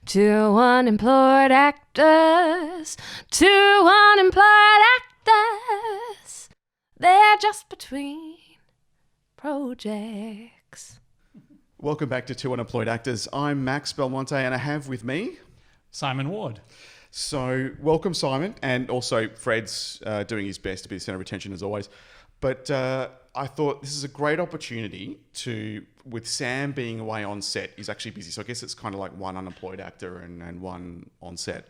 Two unemployed actors, two unemployed actors. They're just between projects. Welcome back to Two Unemployed Actors. I'm Max Belmonte and I have with me Simon Ward. So welcome, Simon, and also Fred's doing his best to be the centre of attention as always. But I thought this is a great opportunity to, with Sam being away on set, he's actually busy. So I guess it's kind of like one unemployed actor and one on set.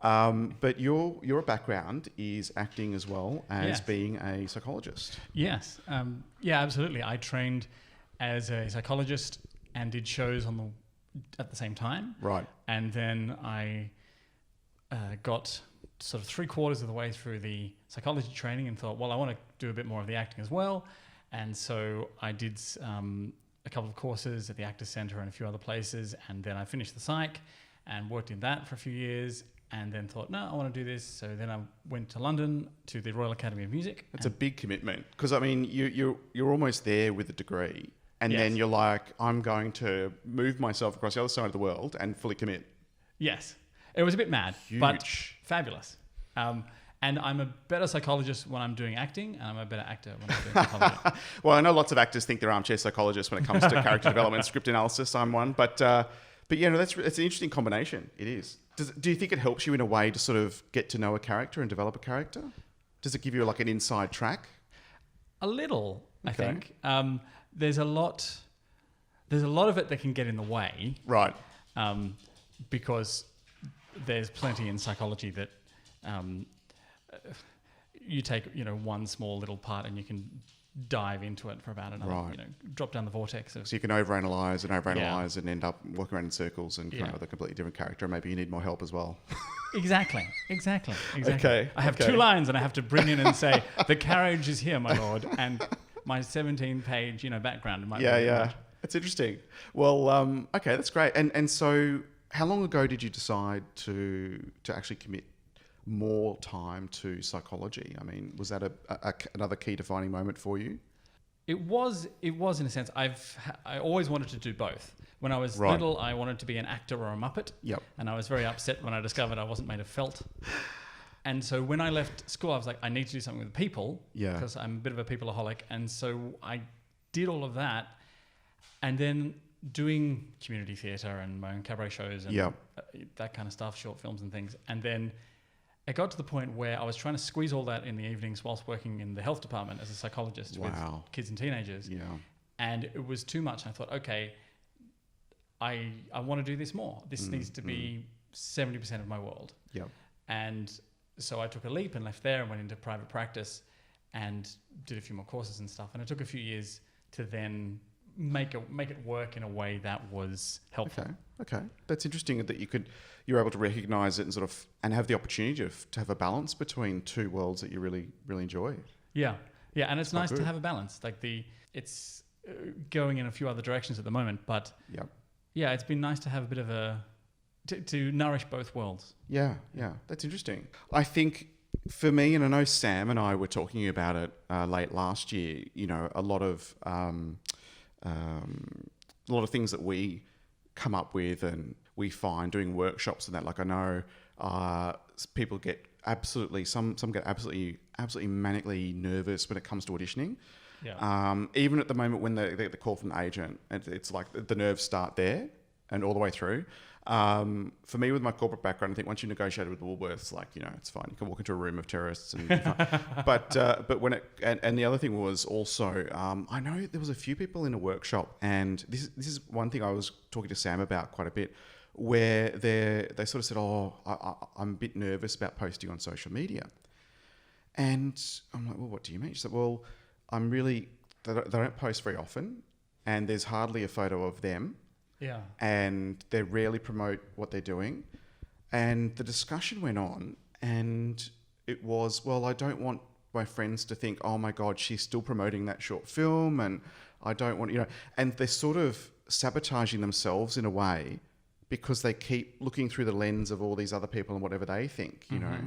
But your background is acting as well as being a psychologist. Yes. Yeah, absolutely. I trained as a psychologist and did shows at the same time. Right. And then I got sort of 3/4 of the way through the psychology training and thought, well, I want to do a bit more of the acting as well. And so I did a couple of courses at the Actors Centre and a few other places. And then I finished the psych and worked in that for a few years. And then thought, no, I want to do this. So then I went to London to the Royal Academy of Music. It's a big commitment because, I mean, you're almost there with a degree. And then you're like, I'm going to move myself across the other side of the world and fully commit. Yes. It was a bit mad, Huge. but fabulous. And I'm a better psychologist when I'm doing acting, and I'm a better actor when I'm doing psychology. Well, I know lots of actors think they're armchair psychologists when it comes to character development, script analysis. I'm one. But yeah, no, it's an interesting combination. It is. Do you think it helps you in a way to sort of get to know a character and develop a character? Does it give you like an inside track? A little, I Okay. think. There's a lot of it that can get in the way. Right. Because there's plenty in psychology that you take, one small little part and you can dive into it for about another, Right. Drop down the vortex of. So you can overanalyze and end up walking around in circles and come up with a completely different character. Maybe you need more help as well. Exactly. Okay. I have 2 lines and I have to bring in and say, the carriage is here, my lord, and my 17-page, background. Yeah. It's interesting. Well, okay, that's great. And so how long ago did you decide to actually commit more time to psychology? I mean, was that another key defining moment for you? It was in a sense. I always wanted to do both. When I was little, I wanted to be an actor or a Muppet. Yep. And I was very upset when I discovered I wasn't made of felt. And so when I left school, I was like, I need to do something with people. Yeah. Because I'm a bit of a peopleaholic. And so I did all of that. And then doing community theatre and my own cabaret shows and that kind of stuff, short films and things. And then it got to the point where I was trying to squeeze all that in the evenings whilst working in the health department as a psychologist with kids and teenagers. Yeah. And it was too much. And I thought, okay, I want to do this more. This needs to be 70% of my world. Yeah. And so I took a leap and left there and went into private practice and did a few more courses and stuff. And it took a few years to then make it work in a way that was helpful. Okay. That's interesting that you're able to recognise it and sort of and have the opportunity to have a balance between two worlds that you really, really enjoy. Yeah, and it's nice to have a balance. Like it's going in a few other directions at the moment, but it's been nice to have a bit of to nourish both worlds. Yeah, that's interesting. I think for me, and I know Sam and I were talking about it late last year. A lot of things that we come up with and we find doing workshops and that. Like I know people get some get absolutely manically nervous when it comes to auditioning. Yeah. Even at the moment when they get the call from the agent, it's like the nerves start there and all the way through. For me, with my corporate background, I think once you negotiated with the Woolworths, it's fine. You can walk into a room of terrorists, but when and the other thing was also, I know there was a few people in a workshop, and this is one thing I was talking to Sam about quite a bit, where they sort of said, I'm a bit nervous about posting on social media, and I'm like, well, what do you mean? She said, well, they don't post very often, and there's hardly a photo of them. Yeah. And they rarely promote what they're doing. And the discussion went on and it was, well, I don't want my friends to think, oh my God, she's still promoting that short film. And I don't want, and they're sort of sabotaging themselves in a way because they keep looking through the lens of all these other people and whatever they think, you know.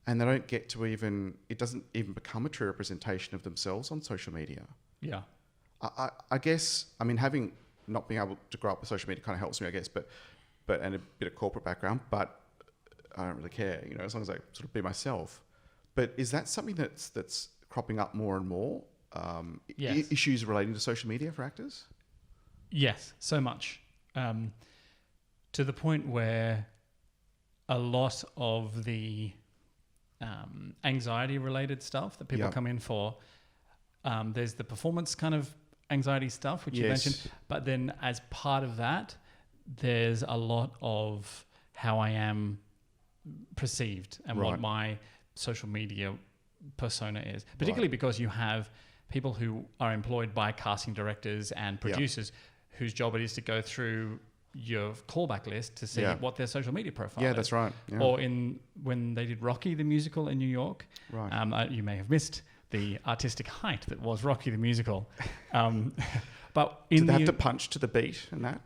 And they don't get to it doesn't even become a true representation of themselves on social media. Yeah. I guess, having not being able to grow up with social media kind of helps me, I guess. But and a bit of corporate background, but I don't really care, you know, as long as I sort of be myself. But is that something that's cropping up more and more? Yes. Issues relating to social media for actors? Yes, so much. To the point where a lot of the anxiety-related stuff that people come in for, there's the performance kind of anxiety stuff, which you mentioned, but then as part of that, there's a lot of how I am perceived and what my social media persona is, particularly because you have people who are employed by casting directors and producers whose job it is to go through your callback list to see what their social media profile is. That's right. Yeah. Or when they did Rocky the musical in New York, you may have missed the artistic height that was Rocky the musical. But did they have to punch to the beat and that?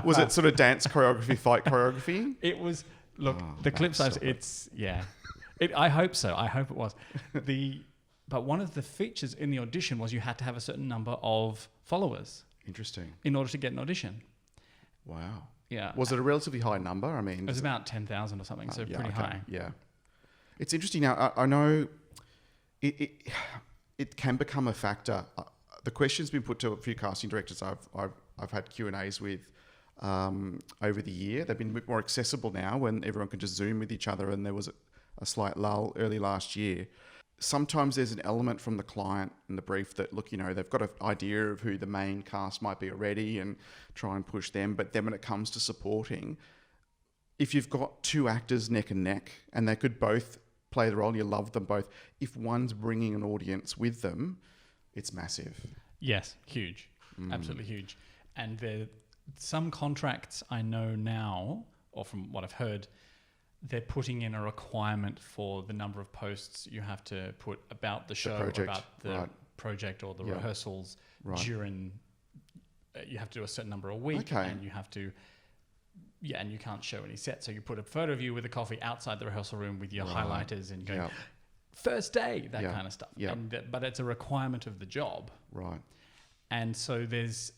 Was it sort of dance choreography, fight choreography? It was. Look, the clips I hope so. I hope it was. But one of the features in the audition was you had to have a certain number of followers. Interesting. In order to get an audition. Wow. Yeah. Was it a relatively high number? I mean, it was about 10,000 or something, so pretty high. Yeah. It's interesting now. I know it can become a factor. The question's been put to a few casting directors I've had Q&As with over the year. They've been a bit more accessible now when everyone can just Zoom with each other, and there was a slight lull early last year. Sometimes there's an element from the client in the brief that, look, you know, they've got an idea of who the main cast might be already and try and push them. But then when it comes to supporting, if you've got two actors neck and neck and they could both play the role, you love them both, if one's bringing an audience with them, it's massive. Yes, huge. Absolutely huge. And some contracts I know now, or from what I've heard, they're putting in a requirement for the number of posts you have to put about the show, about the project or the rehearsals during. You have to do a certain number a week, and you have to, and you can't show any sets. So you put a photo of you with a coffee outside the rehearsal room with your highlighters and going, first day, that kind of stuff. But it's a requirement of the job. Right. And so there's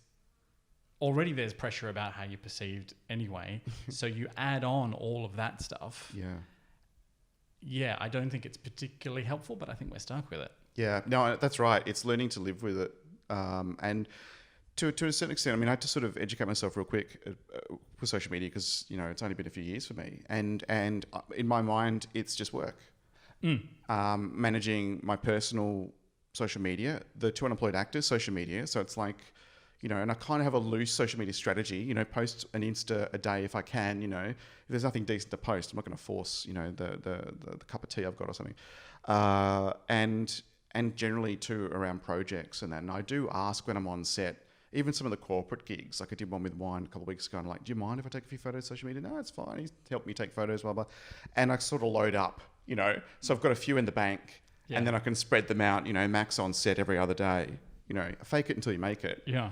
pressure about how you're perceived anyway. So you add on all of that stuff. Yeah, I don't think it's particularly helpful, but I think we're stuck with it. Yeah, no, that's right. It's learning to live with it. And to a certain extent, I mean, I had to sort of educate myself real quick for social media because, you know, it's only been a few years for me. And in my mind, it's just work. Managing my personal social media, the two unemployed actors' social media. So it's like, you know, and I kind of have a loose social media strategy, you know, post an Insta a day if I can, you know. If there's nothing decent to post, I'm not going to force, you know, the cup of tea I've got or something. And generally too around projects and that. And I do ask when I'm on set, even some of the corporate gigs, like I did one with Wine a couple of weeks ago, and I'm like, do you mind if I take a few photos on social media? No, it's fine. He's helped me take photos, blah, blah. And I sort of load up, you know. So I've got a few in the bank and then I can spread them out, you know, max on set every other day. You know, fake it until you make it. Yeah.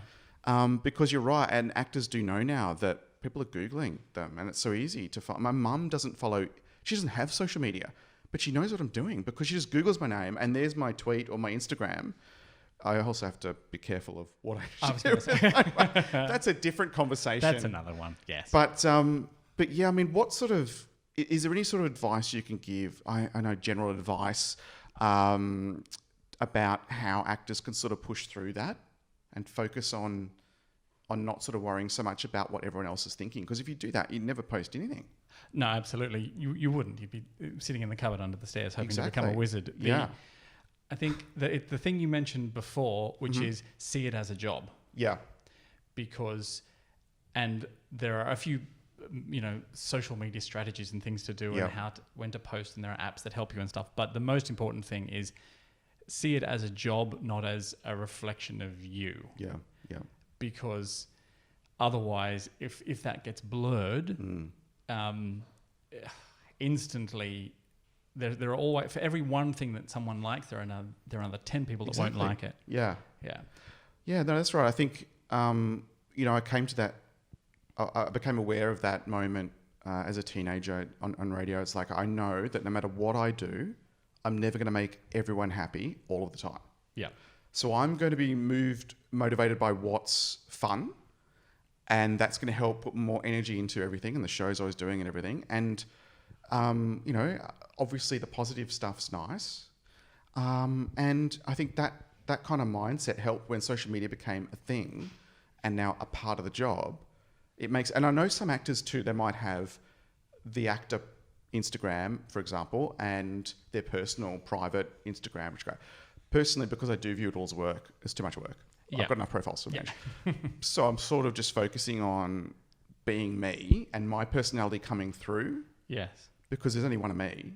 Because you're right, and actors do know now that people are Googling them, and it's so easy to find. My mum doesn't follow, she doesn't have social media, but she knows what I'm doing because she just Googles my name, and there's my tweet or my Instagram. I also have to be careful of what I do. That's a different conversation. That's another one, yes. But yeah, I mean, what sort of, is there any sort of advice you can give? I know general advice about how actors can sort of push through that and focus on not sort of worrying so much about what everyone else is thinking. Because if you do that, you'd never post anything. No, absolutely. You wouldn't. You'd be sitting in the cupboard under the stairs hoping to become a wizard. I think the thing you mentioned before, which is see it as a job. Yeah. Because, and there are a few, you know, social media strategies and things to do and when to post, and there are apps that help you and stuff. But the most important thing is see it as a job, not as a reflection of you. Yeah, yeah. Because otherwise, if that gets blurred, instantly, there are always, for every one thing that someone likes, there are another 10 people that won't like it. Yeah, yeah, yeah. No, that's right. I think you know, I came to that. I became aware of that moment as a teenager on radio. It's like I know that no matter what I do, I'm never going to make everyone happy all of the time. Yeah. So I'm going to be motivated by what's fun and that's going to help put more energy into everything and the shows I was doing and everything. And, you know, obviously the positive stuff's nice. And I think that kind of mindset helped when social media became a thing and now a part of the job. It makes, and I know some actors too, they might have the actor Instagram, for example, and their personal private Instagram, which personally, because I do view it all as work, it's too much work. I've got enough profiles to manage. So I'm sort of just focusing on being me and my personality coming through. Yes. Because there's only one of me.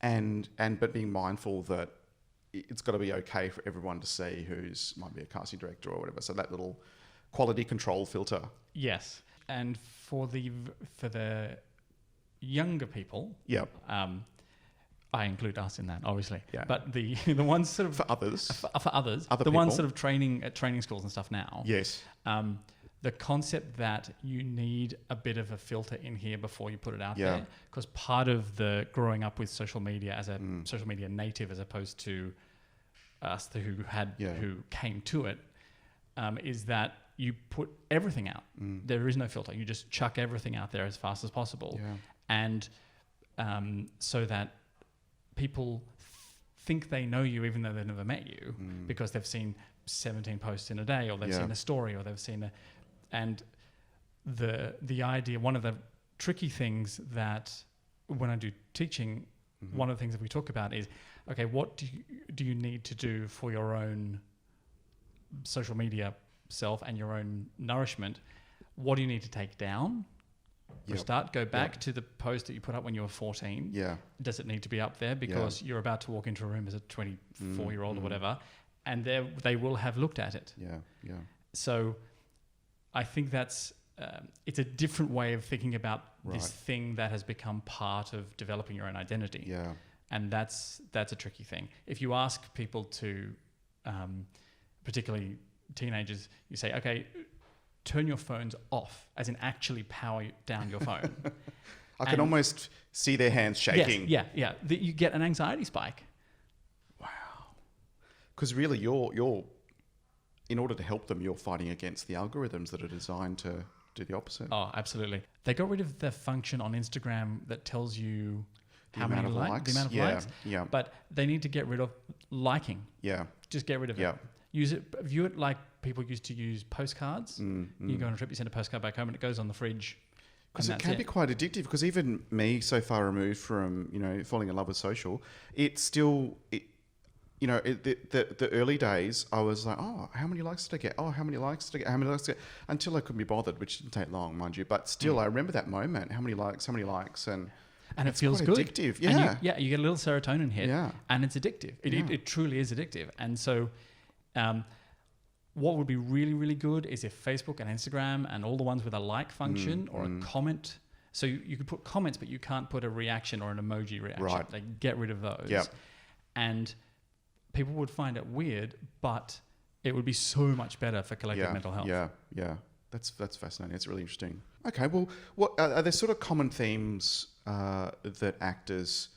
But being mindful that it's got to be okay for everyone to see who's might be a casting director or whatever. So that little quality control filter. Yes. And for the younger people, I include us in that, obviously. Yeah. But the ones sort of for others, other the people. Ones sort of training at training schools and stuff now. Yes. The concept that you need a bit of a filter in here before you put it out there, because part of the growing up with social media as a social media native, as opposed to us who came to it, is that you put everything out. There is no filter. You just chuck everything out there as fast as possible, and so that people think they know you even though they've never met you because they've seen 17 posts in a day, or they've seen a story, or they've seen and the idea, one of the tricky things that when I do teaching, one of the things that we talk about is, okay, what do you need to do for your own social media self and your own nourishment? What do you need to take down? For a start, go back to the post that you put up when you were 14. Yeah. Does it need to be up there because you're about to walk into a room as a 24-year-old or whatever, and they will have looked at it. Yeah, yeah. So I think that's it's a different way of thinking about this thing that has become part of developing your own identity. Yeah. And that's a tricky thing. If you ask people to, particularly teenagers, you say, okay, turn your phones off, as in actually power down your phone. I can almost see their hands shaking. Yes, yeah. You get an anxiety spike. Wow. Because really, you're in order to help them, you're fighting against the algorithms that are designed to do the opposite. Oh, absolutely. They got rid of the function on Instagram that tells you how many likes, the amount of likes. Yeah. But they need to get rid of liking. Yeah. Just get rid of it. Use it, view it like people used to use postcards. You go on a trip, you send a postcard back home, and it goes on the fridge. Because it can be quite addictive. Because even me, so far removed from falling in love with social, it's still the early days. I was like, oh, how many likes did I get? Oh, how many likes did I get? How many likes did I get? Until I couldn't be bothered, which didn't take long, mind you. But still, I remember that moment. How many likes? And it feels quite good. Addictive. Yeah. And you get a little serotonin hit. Yeah. And it's addictive. It truly is addictive. And so, what would be really, really good is if Facebook and Instagram and all the ones with a like function or a comment. So you could put comments, but you can't put a reaction or an emoji reaction. Right. Like, get rid of those. Yep. And people would find it weird, but it would be so much better for collective mental health. Yeah, yeah. That's fascinating. It's really interesting. Okay, well, what are there sort of common themes that actors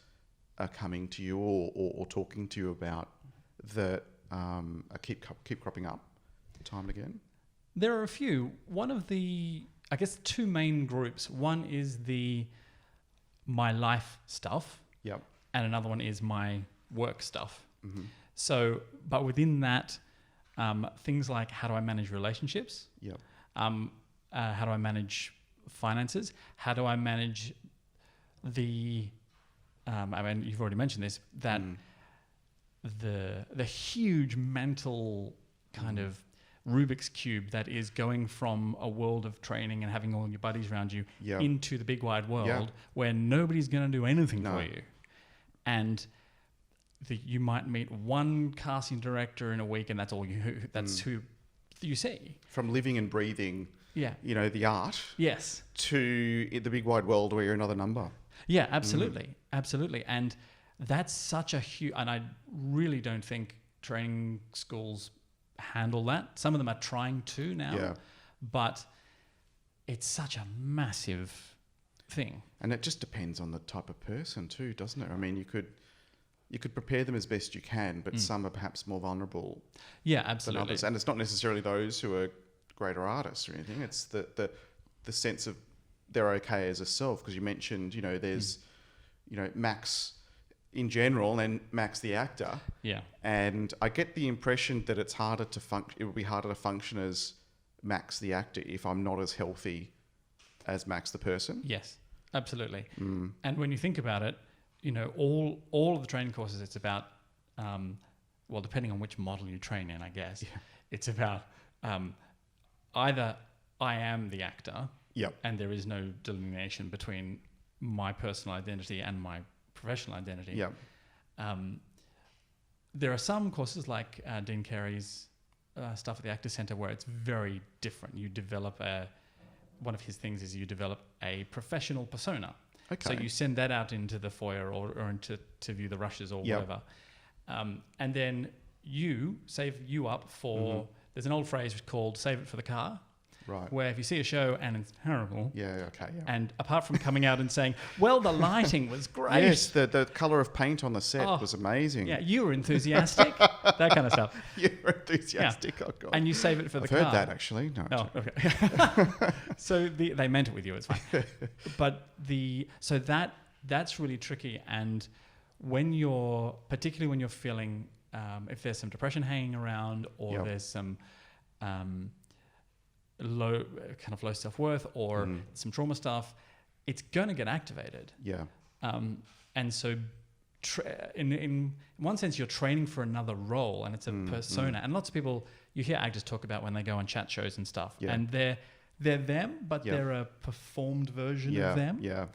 are coming to you or talking to you about that keep cropping up time and again? There are a few. One of the, I guess, two main groups. One is the my life stuff. Yep. And another one is my work stuff. Mm-hmm. So, but within that, things like how do I manage relationships? Yep. How do I manage finances? How do I manage the, I mean, you've already mentioned this, that the huge mental kind of Rubik's Cube that is going from a world of training and having all your buddies around you into the big wide world where nobody's going to do anything for you. And you might meet one casting director in a week and that's all who you see. From living and breathing, the art to the big wide world where you're another number. Yeah, absolutely. Absolutely. And that's such a huge, and I really don't think training schools handle that. Some of them are trying to now, but it's such a massive thing. And it just depends on the type of person too, doesn't it? I mean, you could prepare them as best you can, but some are perhaps more vulnerable absolutely. than others. And it's not necessarily those who are greater artists or anything. It's the sense of they're okay as a self, because you mentioned, there's, Max in general and Max the actor. Yeah. And I get the impression that it's harder to it would be harder to function as Max the actor if I'm not as healthy as Max the person. Yes, absolutely. And when you think about it, all of the training courses, it's about, depending on which model you train in, I guess, it's about either I am the actor, and there is no delineation between my personal identity and my professional identity. There are some courses like Dean Carey's stuff at the Actors Centre where it's very different. You develop one of his things is you develop a professional persona. Okay. So you send that out into the foyer or into to view the rushes or whatever. And then you save you up for, there's an old phrase called save it for the car. Right. Where if you see a show and it's terrible. Yeah. And apart from coming out and saying, well, the lighting was great. Yes, the colour of paint on the set was amazing. Yeah, you were enthusiastic. That kind of stuff. You were enthusiastic. Yeah. Oh, God. And you save it for the car. I've heard that, actually. No. Oh, okay. So they meant it with you. It's fine. But that's really tricky. And particularly when you're feeling, if there's some depression hanging around or there's some low self-worth or some trauma stuff, it's going to get activated. Yeah. And so in one sense, you're training for another role, and it's a persona. And lots of people, you hear actors talk about when they go on chat shows and stuff, and they're them, but they're a performed version of them. Yeah.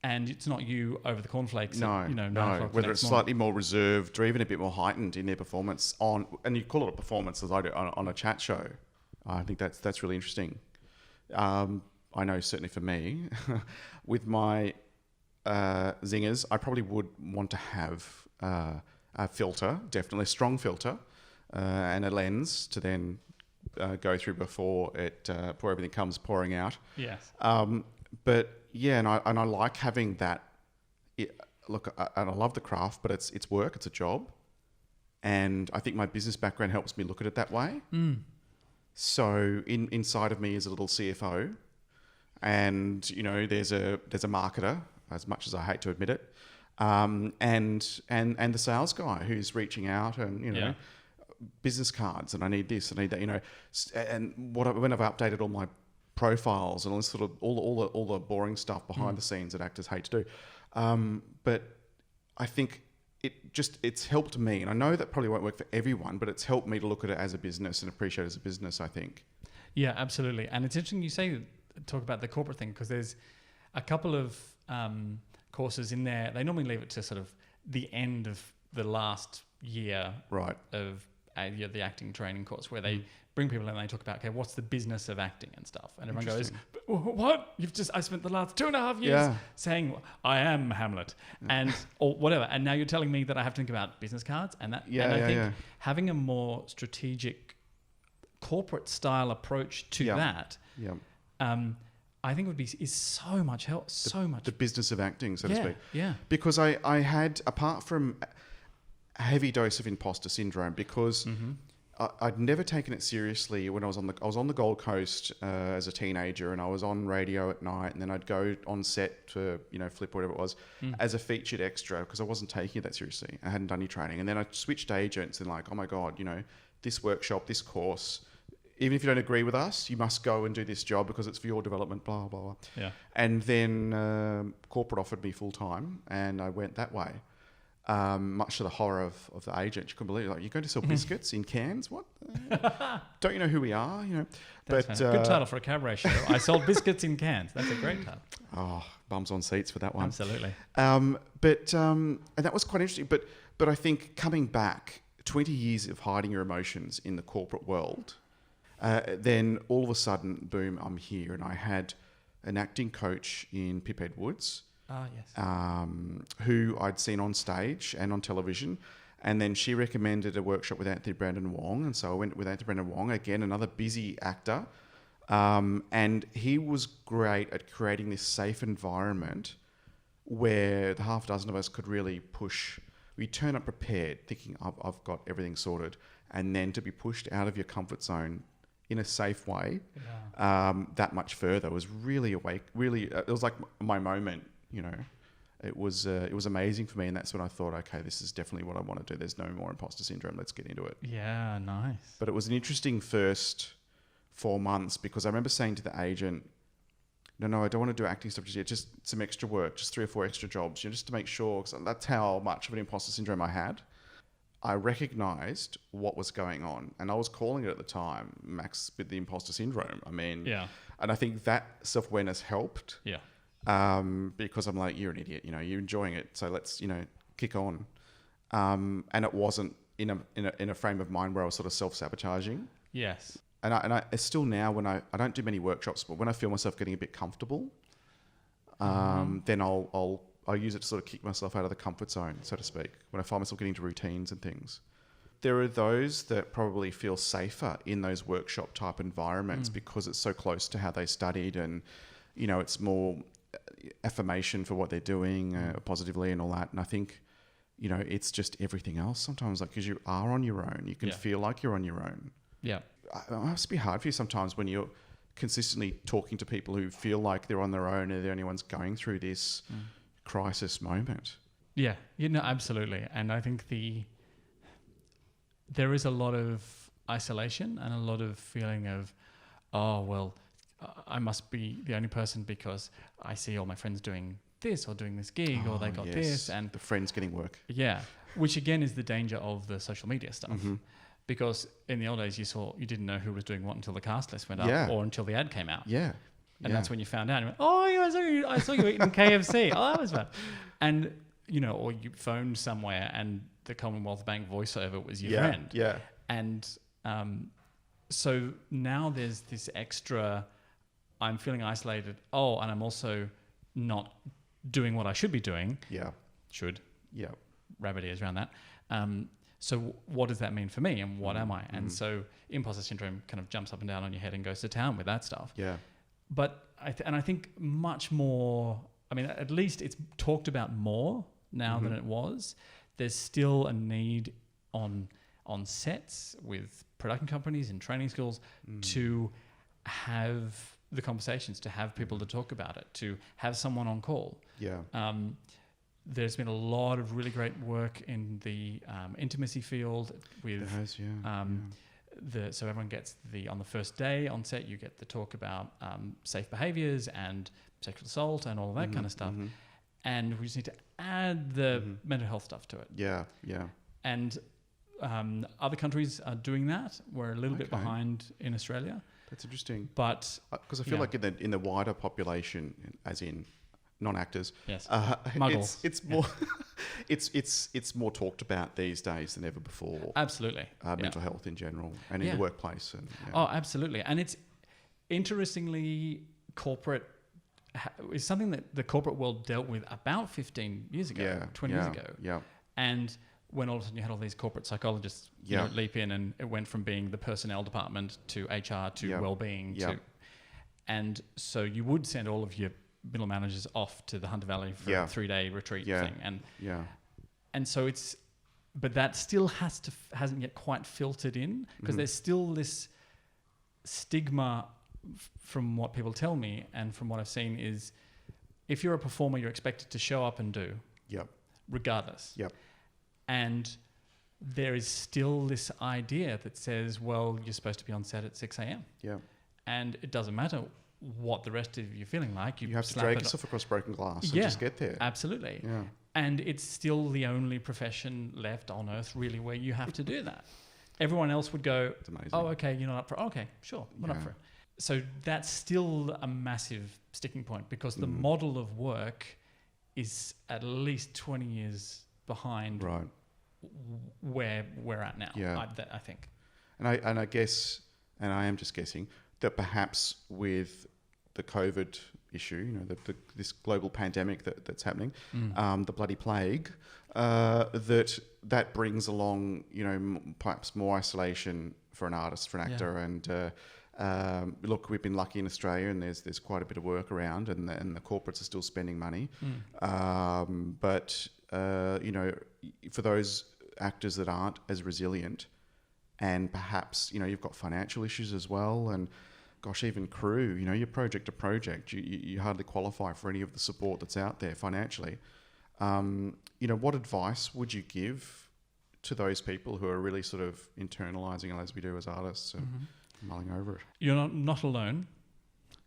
And it's not you over the cornflakes. No. Whether it's slightly more reserved or even a bit more heightened in their performance and you call it a performance as I do on a chat show. I think that's really interesting. I know certainly for me, with my zingers, I probably would want to have a filter, definitely a strong filter, and a lens to then go through before everything comes pouring out. Yes. But yeah, and I like having that. Look, and I love the craft, but it's work, it's a job, and I think my business background helps me look at it that way. So inside of me is a little CFO, and there's a marketer, as much as I hate to admit it, and the sales guy who's reaching out and business cards, and I need this, I need that, and when I've updated all my profiles and all this sort of all the boring stuff behind the scenes that actors hate to do, but I think it's helped me, and I know that probably won't work for everyone, but it's helped me to look at it as a business and appreciate it as a business, I think. Yeah, absolutely. And it's interesting you talk about the corporate thing, because there's a couple of courses in there. They normally leave it to sort of the end of the last year of the acting training course, where they bring people in and they talk about, okay, what's the business of acting and stuff, and everyone goes, what? I spent the last 2.5 years saying I am Hamlet and or whatever, and now you're telling me that I have to think about business cards and that. And I think having a more strategic corporate style approach to that, I think is so much help, the business of acting, so to speak. Yeah. Because I had, apart from a heavy dose of imposter syndrome, because I'd never taken it seriously when I was on the Gold Coast as a teenager, and I was on radio at night, and then I'd go on set to Flip or whatever it was as a featured extra, because I wasn't taking it that seriously. I hadn't done any training, and then I switched agents and oh my God, this workshop, this course, even if you don't agree with us, you must go and do this job because it's for your development, blah, blah, blah. Yeah. And then corporate offered me full time, and I went that way. Much to the horror of the agent. You couldn't believe it. You're going to sell biscuits in cans? What? Don't you know who we are? But good title for a cabaret show. I sold biscuits in cans. That's a great title. Oh, bums on seats for that one. Absolutely. And that was quite interesting. But I think coming back, 20 years of hiding your emotions in the corporate world, then all of a sudden, boom, I'm here. And I had an acting coach in Pip Edwards, who I'd seen on stage and on television. And then she recommended a workshop with Anthony Brandon Wong. And so I went with Anthony Brandon Wong, again, another busy actor. And he was great at creating this safe environment where the half dozen of us could really push. We turn up prepared, thinking, I've got everything sorted. And then to be pushed out of your comfort zone in a safe way, Yeah. that much further was really awake. Really, it was like my moment. You know, it was amazing for me, and that's when I thought, okay, this is definitely what I want to do. There's no more imposter syndrome. Let's get into it. Yeah, nice. But it was an interesting first 4 months, because I remember saying to the agent, no, I don't want to do acting stuff just yet. Just some extra work, just 3 or 4 extra jobs, just to make sure, because that's how much of an imposter syndrome I had. I recognised what was going on, and I was calling it at the time, Max, with the imposter syndrome. I mean, and I think that self-awareness helped. Yeah. Because I'm like, you're an idiot, you're enjoying it, so let's, kick on. And it wasn't in a frame of mind where I was sort of self-sabotaging. Yes. And I still now, when I don't do many workshops, but when I feel myself getting a bit comfortable, then I'll use it to sort of kick myself out of the comfort zone, so to speak, when I find myself getting into routines and things. There are those that probably feel safer in those workshop type environments because it's so close to how they studied, and, it's more affirmation for what they're doing positively and all that. And I think, it's just everything else sometimes, like, because you are on your own, you can feel like you're on your own. Yeah. It must be hard for you sometimes when you're consistently talking to people who feel like they're on their own and they're the only ones going through this crisis moment. Yeah, absolutely. And I think there is a lot of isolation and a lot of feeling of, oh, well, I must be the only person because I see all my friends doing this or doing this gig or they got this. And the friends getting work. Yeah, which again is the danger of the social media stuff. Mm-hmm. Because in the old days, you didn't know who was doing what until the cast list went up or until the ad came out. Yeah. And that's when you found out. You went, oh, I saw you eating KFC. Oh, that was fun. And, or you phoned somewhere and the Commonwealth Bank voiceover was your friend. Yeah. And so now there's this extra, I'm feeling isolated. Oh, and I'm also not doing what I should be doing. Yeah. Should. Yeah. Rabbit ears around that. So what does that mean for me and what am I? And so imposter syndrome kind of jumps up and down on your head and goes to town with that stuff. Yeah. But I think much more, at least it's talked about more now than it was. There's still a need on sets with production companies and training schools to have the conversations, to have people to talk about it, to have someone on call. Yeah. There's been a lot of really great work in the intimacy field with so everyone gets on the first day on set, you get the talk about safe behaviours and sexual assault and all of that kind of stuff. And we just need to add the mental health stuff to it. Yeah. And other countries are doing that. We're a little bit behind in Australia. That's interesting. But because I feel like in the wider population, as in non-actors, muggles, it's more it's more talked about these days than ever before. Absolutely. Mental health in general and in the workplace. And oh, absolutely. And it's interestingly corporate is something that the corporate world dealt with about 15 years ago, 20 years ago. Yeah. And when all of a sudden you had all these corporate psychologists leap in, and it went from being the personnel department to HR to wellbeing to, and so you would send all of your middle managers off to the Hunter Valley for a 3-day retreat thing, and so but that still hasn't yet quite filtered in, because there's still this stigma from what people tell me and from what I've seen is, if you're a performer, you're expected to show up and do, regardless. And there is still this idea that says, well, you're supposed to be on set at 6 a.m. And it doesn't matter what the rest of you feeling like. You have to drag yourself across broken glass and just get there. Absolutely. Yeah. And it's still the only profession left on earth really where you have to do that. Everyone else would go, oh, okay, you're not up for it. Okay, sure, I'm not up for it. So that's still a massive sticking point, because the model of work is at least 20 years behind where we're at now, I think. And I guess, and I am just guessing, that perhaps with the COVID issue, this global pandemic that's happening, the bloody plague, that brings along, perhaps more isolation for an artist, for an actor, and look, we've been lucky in Australia, and there's quite a bit of work around, and the corporates are still spending money, but for those actors that aren't as resilient, and perhaps, you know, you've got financial issues as well, and gosh, even crew, you know, you're project to project, you hardly qualify for any of the support that's out there financially. You know, what advice would you give to those people who are really sort of internalising, as we do as artists, and mulling over it? You're not alone.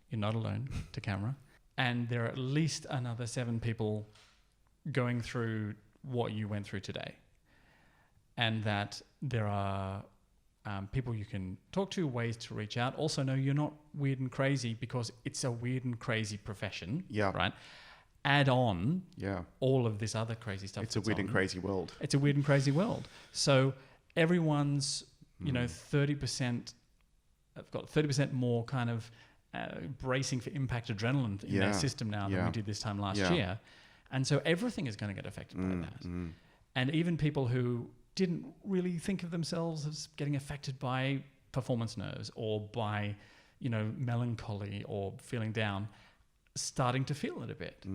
You're not alone to camera. And there are at least another 7 people going through what you went through today. And that there are people you can talk to, ways to reach out. Also, know you're not weird and crazy, because it's a weird and crazy profession. Yeah. Right? Add on all of this other crazy stuff. It's a weird and crazy world. It's a weird and crazy world. So everyone's, you know, 30%, I've got 30% more kind of bracing for impact adrenaline in their system now than we did this time last year. And so everything is going to get affected by that. And even people who didn't really think of themselves as getting affected by performance nerves or by, you know, melancholy or feeling down, starting to feel it a bit.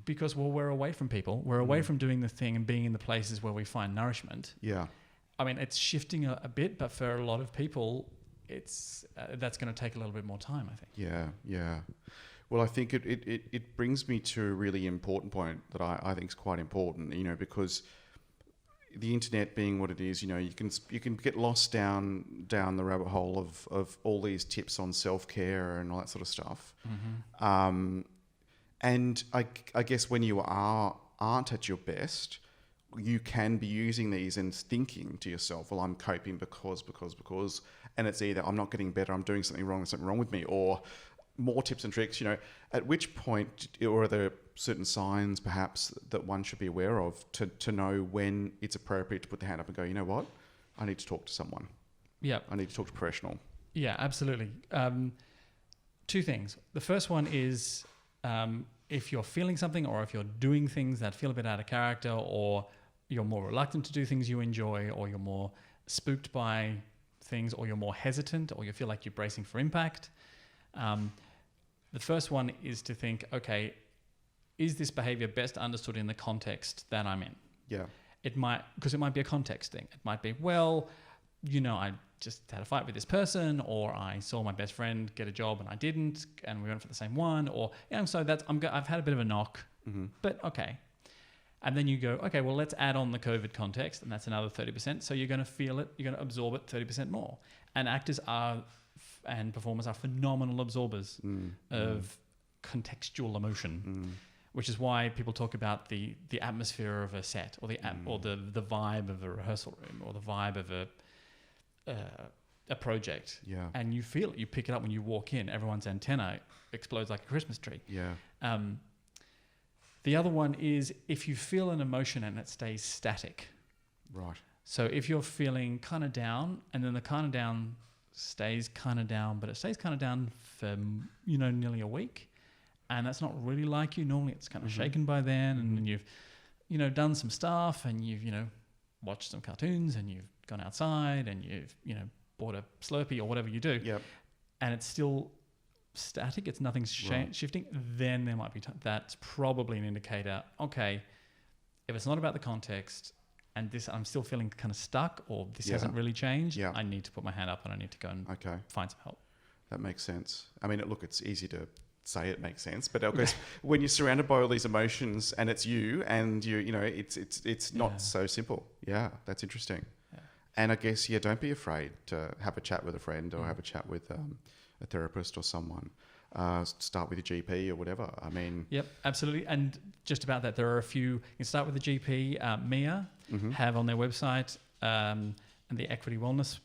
Because, well, we're away from people. We're away from doing the thing and being in the places where we find nourishment. Yeah. I mean, it's shifting a bit, but for a lot of people, it's that's going to take a little bit more time, I think. Yeah. Well, I think it brings me to a really important point that I think is quite important, you know, because the internet being what it is, you know, you can get lost down the rabbit hole of all these tips on self-care and all that sort of stuff. And I guess when you aren't at your best, you can be using these and thinking to yourself, well, I'm coping because, and it's either I'm not getting better, I'm doing something wrong, there's something wrong with me, or more tips and tricks, you know. At which point, or are there certain signs perhaps that one should be aware of to know when it's appropriate to put the hand up and go, you know what, I need to talk to someone. Yeah. I need to talk to a professional. Yeah, absolutely. 2 things. The first one is if you're feeling something, or if you're doing things that feel a bit out of character, or you're more reluctant to do things you enjoy, or you're more spooked by things, or you're more hesitant, or you feel like you're bracing for impact. The first one is to think, okay, is this behavior best understood in the context that I'm in? Yeah. Because it might be a context thing. It might be, well, you know, I just had a fight with this person, or I saw my best friend get a job and I didn't, and we went for the same one, or, yeah, so I've had a bit of a knock, but okay. And then you go, okay, well, let's add on the COVID context, and that's another 30%. So you're going to feel it, you're going to absorb it 30% more. And actors and performers are phenomenal absorbers of contextual emotion, which is why people talk about the atmosphere of a set, or the vibe of a rehearsal room, or the vibe of a project. Yeah. And you feel it, you pick it up when you walk in. Everyone's antenna explodes like a Christmas tree. Yeah. The other one is if you feel an emotion and it stays static. Right. So if you're feeling kind of down, and then the kind of down stays kind of down, but it stays kind of down for, you know, nearly a week, and that's not really like you. Normally it's kind of shaken by then, and you've, you know, done some stuff, and you've, you know, watched some cartoons, and you've gone outside, and you've, you know, bought a Slurpee or whatever you do. Yep. And it's still static, it's nothing's shifting, then there might be that's probably an indicator, okay, if it's not about the context, and this I'm still feeling kind of stuck, or this hasn't really changed, I need to put my hand up and I need to go and find some help. That makes sense. I mean, look, it's easy to say it makes sense, but I guess when you're surrounded by all these emotions and it's you, and you know, it's not so simple. Yeah, that's interesting. Yeah. And I guess, don't be afraid to have a chat with a friend, or have a chat with a therapist or someone. Start with your GP or whatever. I mean... Yep, absolutely. And just about that, there are a few... You can start with the GP. MEAA have on their website, and the Equity Wellness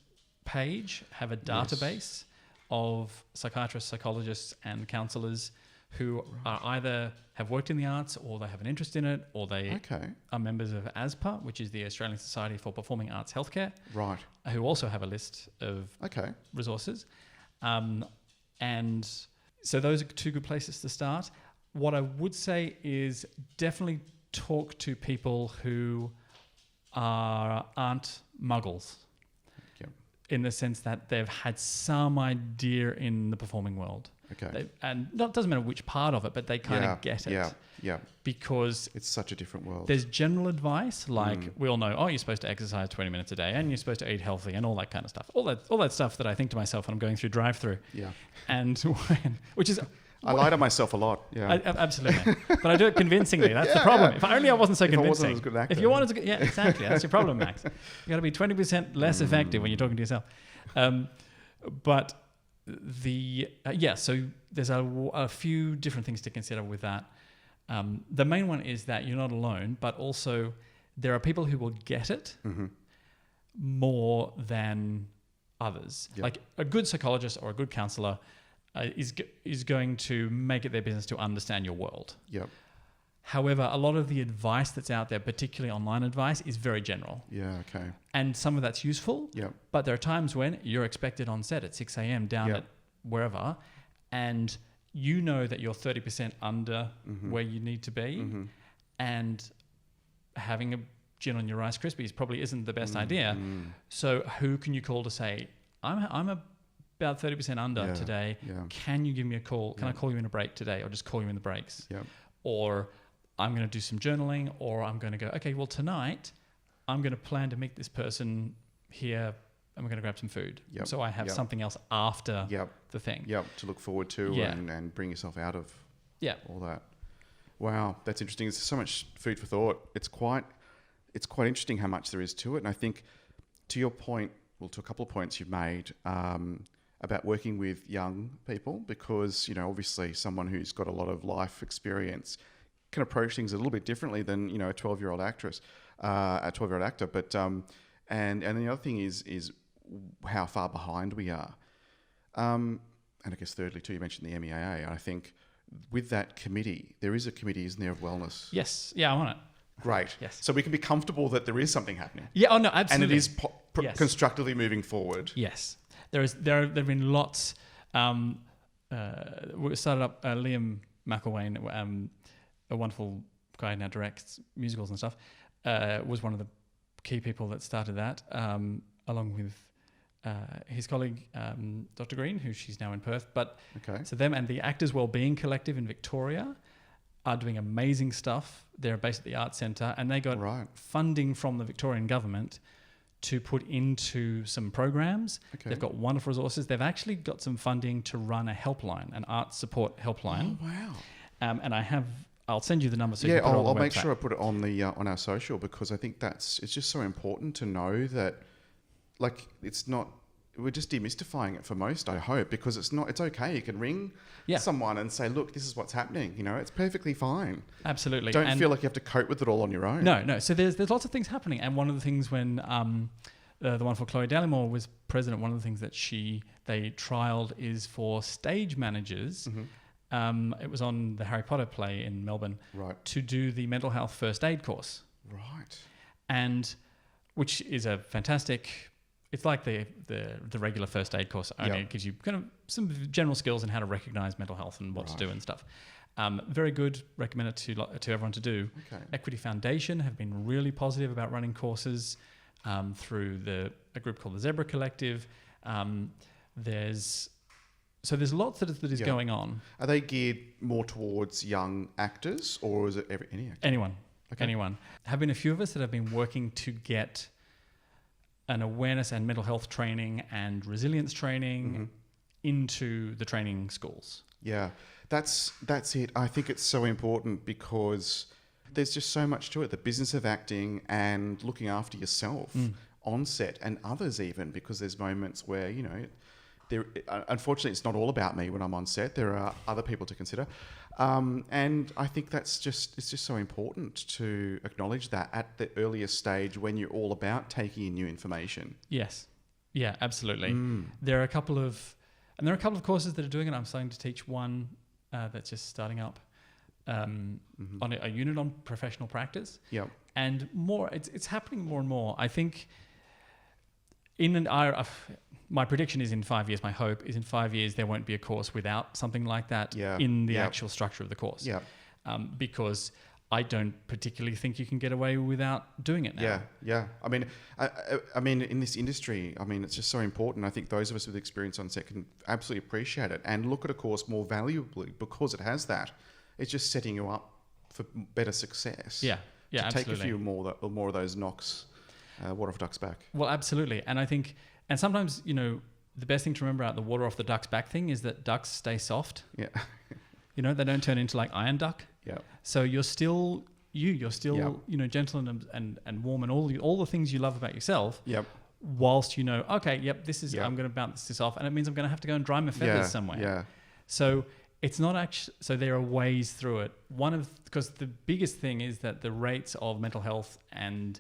page have a database of psychiatrists, psychologists and counsellors who are either have worked in the arts, or they have an interest in it, or they are members of ASPA, which is the Australian Society for Performing Arts Healthcare. Right. Who also have a list of resources. And so those are 2 good places to start. What I would say is definitely talk to people who aren't muggles, in the sense that they've had some idea in the performing world. Okay. And that doesn't matter which part of it, but they kind of get it. Yeah. Because it's such a different world. There's general advice, like we all know, you're supposed to exercise 20 minutes a day and you're supposed to eat healthy and all that kind of stuff. All that stuff that I think to myself when I'm going through drive-through. Yeah. And which is... I lie to myself a lot. Yeah. Absolutely. But I do it convincingly. That's the problem. If only I wasn't so convincing. I wasn't as good an actor. If you wanted to... Yeah, exactly. That's your problem, Max. You got to be 20% less effective when you're talking to yourself. So there's a few different things to consider with that. The main one is that you're not alone, but also there are people who will get it more than others. Yep. Like a good psychologist or a good counsellor is going to make it their business to understand your world. Yep. However, a lot of the advice that's out there, particularly online advice, is very general. Yeah, okay. And some of that's useful, Yep. but there are times when you're expected on set at 6 a.m. down at wherever, and you know that you're 30% under where you need to be, and having a gin on your Rice Krispies probably isn't the best idea. So who can you call to say, I'm about 30% under today. Yeah. Can you give me a call? Can I call you in a break today, or just call you in the breaks? Yep. Or I'm going to do some journaling, or I'm going to go, okay, well, tonight I'm going to plan to meet this person here and we're going to grab some food. Yep. So I have something else after the thing. Yep, to look forward to and bring yourself out of all that. Wow, that's interesting. There's so much food for thought. It's quite interesting how much there is to it. And I think to your point, well, to a couple of points you've made about working with young people, because, obviously someone who's got a lot of life experience can approach things a little bit differently than, a 12-year-old actress, a 12-year-old actor. But, and the other thing is how far behind we are. And I guess thirdly too, you mentioned the MEAA. I think with that committee, there is a committee, isn't there, of wellness? Yes. Yeah, I'm on it. Great. Yes. So we can be comfortable that there is something happening. Yeah. Oh no, absolutely. And it is constructively moving forward. Yes. There have been lots. We started up Liam McElwain, a wonderful guy who now directs musicals and stuff, was one of the key people that started that, along with his colleague Dr. Green, who she's now in Perth. But so them and the Actors Wellbeing Collective in Victoria are doing amazing stuff. They're based at the Arts Centre, and they got funding from the Victorian government to put into some programs. They've got wonderful resources. They've actually got some funding to run a helpline, an arts support helpline. Oh, wow. And I'll send you the number so you can put it on the I'll website. make sure I put it on the on our social, because I think it's just so important to know that, like, we're just demystifying it for most, I hope, because it's okay. You can ring someone and say, look, this is what's happening. It's perfectly fine. Absolutely. Don't feel like you have to cope with it all on your own. No. So there's lots of things happening. And one of the things when the wonderful Chloe Dallimore was president, one of the things that they trialled is for stage managers. It was on the Harry Potter play in Melbourne to do the mental health first aid course. Right. And which is a fantastic... It's like the regular first aid course, only it gives you kind of some general skills in how to recognise mental health and what to do and stuff. Very good, recommend it to everyone to do. Equity Foundation have been really positive about running courses through a group called the Zebra Collective. There's lots that is going on. Are they geared more towards young actors, or is it any actor? Anyone. Have been a few of us that have been working to get an awareness and mental health training and resilience training into the training schools. Yeah, that's it. I think it's so important because there's just so much to it. The business of acting and looking after yourself on set, and others even, because there's moments where, unfortunately it's not all about me when I'm on set. There are other people to consider. And I think it's just so important to acknowledge that at the earliest stage when you're all about taking in new information. Yes. Yeah, absolutely. There are a couple of courses that are doing it. I'm starting to teach one that's just starting up on a unit on professional practice. Yep. And more, it's happening more and more. I think my prediction is in 5 years, my hope is in 5 years there won't be a course without something like that in the actual structure of the course. Yeah. Because I don't particularly think you can get away without doing it now. Yeah. I mean, in this industry, I mean, it's just so important. I think those of us with experience on set can absolutely appreciate it and look at a course more valuably because it has that. It's just setting you up for better success. Yeah, to absolutely. take a few more of those knocks, water off a duck's back. Well, absolutely. And I think, and sometimes, the best thing to remember about the water off the duck's back thing is that ducks stay soft. Yeah. They don't turn into like iron duck. Yeah. So you're still gentle and warm and all the things you love about yourself. Yep. Whilst this is I'm going to bounce this off, and it means I'm going to have to go and dry my feathers somewhere. Yeah. So it's not actually. So there are ways through it. Because the biggest thing is that the rates of mental health and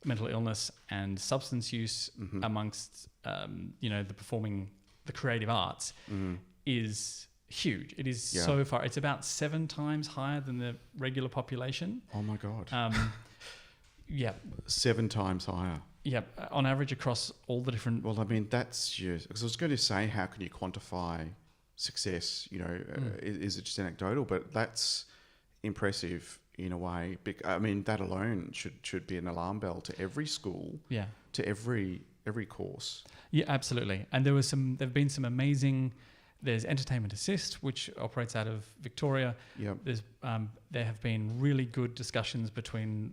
mental illness and substance use amongst the creative arts is huge. It is so far. It's about 7 times higher than the regular population. Oh my God. 7 times higher. Yeah, on average across all the different. Well, I mean, that's just because I was going to say, how can you quantify success? Is it just anecdotal? But that's impressive in a way. I mean, that alone should be an alarm bell to every school. Yeah. To every course. Yeah, absolutely. And there've been some amazing. There's Entertainment Assist, which operates out of Victoria. Yep. There have been really good discussions between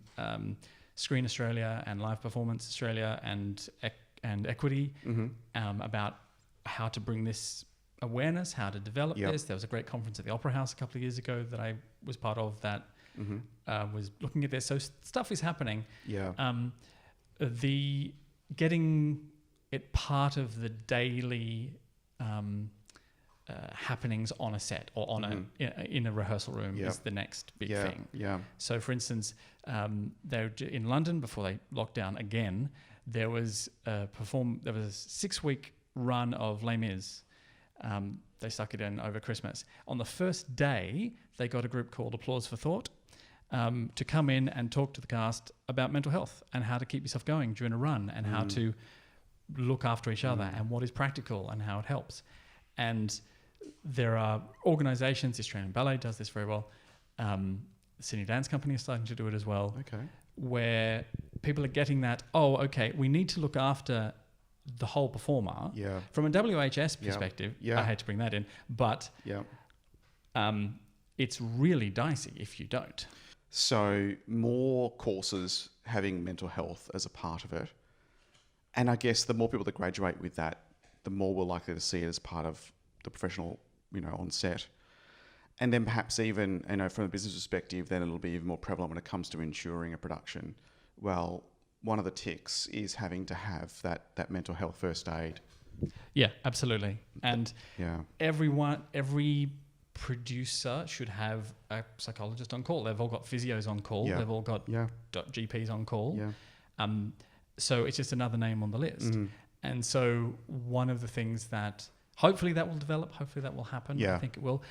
Screen Australia and Live Performance Australia and Equity about how to bring this awareness, how to develop this. There was a great conference at the Opera House a couple of years ago that I was part of that was looking at this. So stuff is happening. Yeah. The getting it part of the daily happenings on a set or on in a rehearsal room is the next big thing. Yeah. So, for instance, in London before they locked down again, there was a 6-week run of Les Mis. They stuck it in over Christmas. On the first day, they got a group called Applause for Thought to come in and talk to the cast about mental health and how to keep yourself going during a run and how to look after each other and what is practical and how it helps. And there are organisations, the Australian Ballet does this very well, the Sydney Dance Company is starting to do it as well, where people are getting that, we need to look after the whole performer. Yeah. From a WHS perspective, I hate to bring that in, but it's really dicey if you don't. So more courses having mental health as a part of it. And I guess the more people that graduate with that, the more we're likely to see it as part of the professional, on set. And then perhaps even, from a business perspective, then it'll be even more prevalent when it comes to ensuring a production. Well, one of the ticks is having to have that mental health first aid. Yeah, absolutely. And every producer should have a psychologist on call. They've all got physios on call. Yeah. They've all got GPs on call. Yeah. So it's just another name on the list. And so one of the things that hopefully that will develop, hopefully that will happen. I think it will.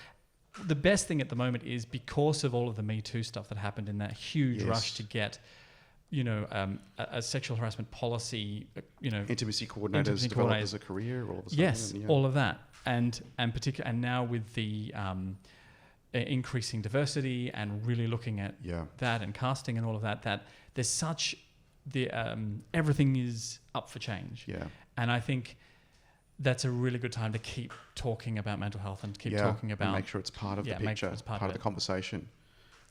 The best thing at the moment is because of all of the Me Too stuff that happened in that huge rush to get, a sexual harassment policy, intimacy coordinators developed as a career, all of a sudden. Yes, all of that. And now with the increasing diversity and really looking at that and casting and all of that, that there's such everything is up for change. Yeah. And I think that's a really good time to keep talking about mental health and keep talking about... And make sure it's part of the picture, part of the conversation.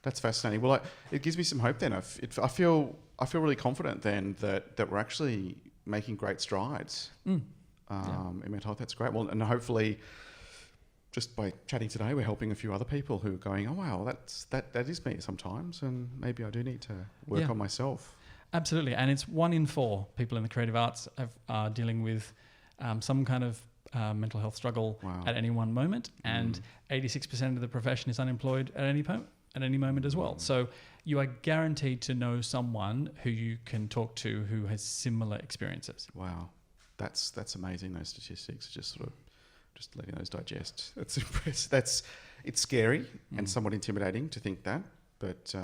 That's fascinating. Well, it gives me some hope then. I feel really confident then that we're actually making great strides in mental health. That's great. Well, and hopefully just by chatting today, we're helping a few other people who are going, oh, wow, that is me sometimes, and maybe I do need to work on myself. Absolutely. And it's 1 in 4 people in the creative arts are dealing with some kind of mental health struggle at any one moment, and 86% of the profession is unemployed at any moment as well. So you are guaranteed to know someone who you can talk to who has similar experiences. Wow. That's amazing, those statistics. Just letting those digest. That's impressive. It's scary and somewhat intimidating to think that. But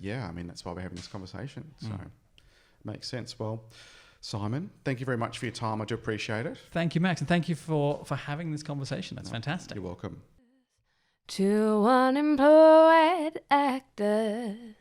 yeah, I mean, that's why we're having this conversation. So it makes sense. Well, Simon, thank you very much for your time. I do appreciate it. Thank you, Max. And thank you for having this conversation. That's fantastic. You're welcome. To unemployed actors.